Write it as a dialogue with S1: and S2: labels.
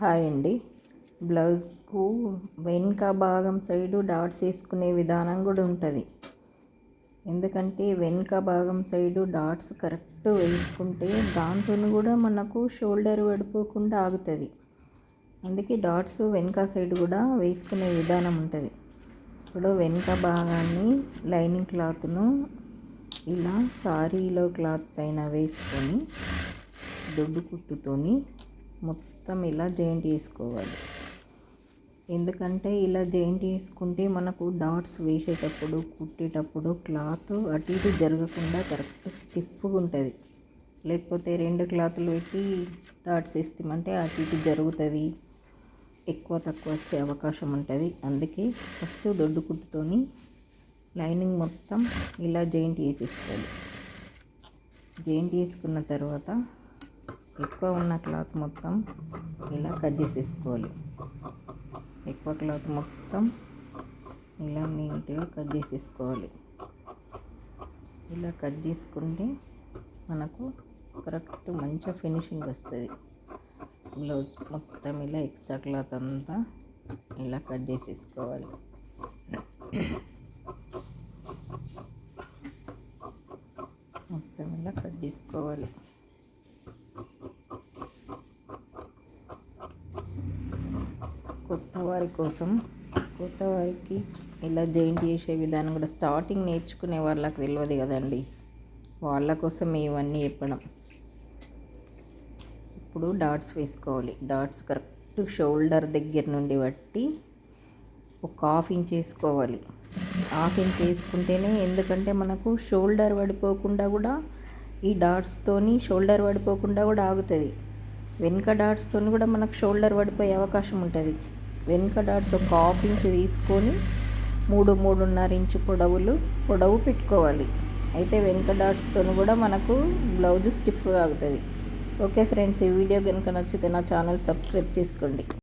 S1: Hi అండి. బ్లౌజ్కు వెనుక భాగం సైడు డాట్స్ వేసుకునే విధానం కూడా ఉంటుంది. ఎందుకంటే వెనుక భాగం సైడు డాట్స్ కరెక్ట్ వేసుకుంటే దాంతో కూడా మనకు షోల్డర్ పడిపోకుండా ఆగుతుంది. అందుకే డాట్స్ వెనుక సైడ్ కూడా వేసుకునే విధానం ఉంటుంది. ఇప్పుడు వెనుక భాగాన్ని లైనింగ్ క్లాత్ను ఇలా సారీలో క్లాత్ పైన వేసుకొని దొడ్డు కుట్టుతోని మొత్తం ఇలా జాయింట్ చేసుకోవాలి. ఎందుకంటే ఇలా జాయింట్ చేసుకుంటే మనకు డాట్స్ వేసేటప్పుడు కుట్టేటప్పుడు క్లాత్ అటు ఇటు జరగకుండా కరెక్ట్ స్టిఫ్గా ఉంటుంది. లేకపోతే రెండు క్లాతులు పెట్టి డాట్స్ వేస్తామంటే అటు ఇటు జరుగుతుంది, ఎక్కువ తక్కువ వచ్చే అవకాశం ఉంటుంది. అందుకే ఫస్ట్ దొడ్డు కుట్టుతోని లైనింగ్ మొత్తం ఇలా జాయింట్ చేసేసుకోవాలి. జాయింట్ చేసుకున్న తర్వాత ఎక్కువ ఉన్న క్లాత్ మొత్తం ఇలా కట్ చేసేసుకోవాలి. ఎక్కువ క్లాత్ మొత్తం ఇలా నీట్గా కట్ చేసేసుకోవాలి. ఇలా కట్ చేసుకుంటే మనకు కరెక్ట్ మంచిగా ఫినిషింగ్ వస్తుంది. బ్లౌజ్ మొత్తం ఇలా ఎక్స్ట్రా క్లాత్ అంతా ఇలా కట్ చేసేసుకోవాలి. మొత్తం ఇలా కట్ చేసుకోవాలి. కొత్త వారికి ఇలా జాయింట్ చేసే విధానం కూడా స్టార్టింగ్ నేర్చుకునే వాళ్ళకి తెలియదు కదండి, వాళ్ళ కోసం ఇవన్నీ చెప్పడం. ఇప్పుడు డాట్స్ వేసుకోవాలి. డాట్స్ కరెక్ట్ షోల్డర్ దగ్గర నుండి బట్టి ఒక హాఫ్ ఇంచ్ వేసుకోవాలి. హాఫ్ ఇంచ్ వేసుకుంటేనే, ఎందుకంటే మనకు షోల్డర్ పడిపోకుండా కూడా ఈ డాట్స్తోని షోల్డర్ పడిపోకుండా కూడా ఆగుతుంది. వెనుక డాట్స్తో కూడా మనకు షోల్డర్ పడిపోయే అవకాశం ఉంటుంది. వెనుక డాట్స్ ఒక హాఫ్ ఇంచ్ తీసుకొని 3-3.5 ఇంచు పొడవు పెట్టుకోవాలి. అయితే వెనుక డాట్స్తో కూడా మనకు బ్లౌజ్ స్టిఫ్గా ఆగుతుంది. ఓకే ఫ్రెండ్స్, ఈ వీడియో కనుక నచ్చితే నా ఛానల్ సబ్స్క్రైబ్ చేసుకోండి.